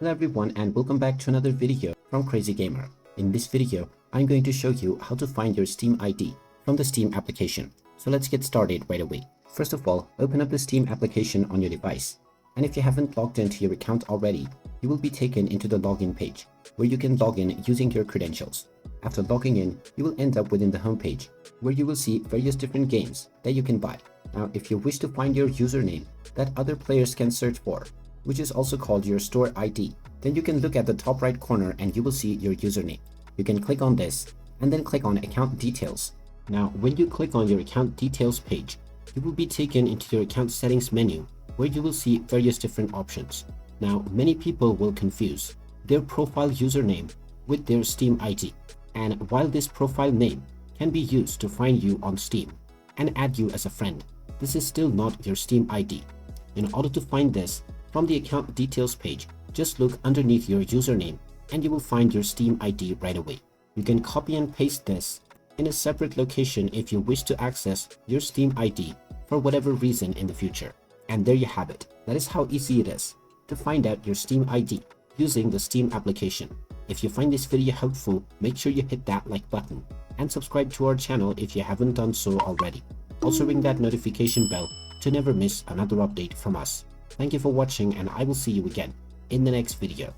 Hello everyone and welcome back to another video from Crazy Gamer. In this video, I'm going to show you how to find your Steam ID from the Steam application. So let's get started right away. First of all, open up the Steam application on your device. And if you haven't logged into your account already, you will be taken into the login page where you can log in using your credentials. After logging in, you will end up within the home page where you will see various different games that you can buy. Now, if you wish to find your username that other players can search for, which is also called your store ID, then you can look at the top right corner and you will see your username. You can click on this and then click on account details. Now, when you click on your account details page, you will be taken into your account settings menu where you will see various different options. Now, many people will confuse their profile username with their Steam ID. And while this profile name can be used to find you on Steam and add you as a friend, this is still not your Steam ID. In order to find this, from the account details page, just look underneath your username and you will find your Steam ID right away. You can copy and paste this in a separate location if you wish to access your Steam ID for whatever reason in the future. And there you have it. That is how easy it is to find out your Steam ID using the Steam application. If you find this video helpful, make sure you hit that like button and subscribe to our channel if you haven't done so already. Also ring that notification bell to never miss another update from us. Thank you for watching and I will see you again in the next video.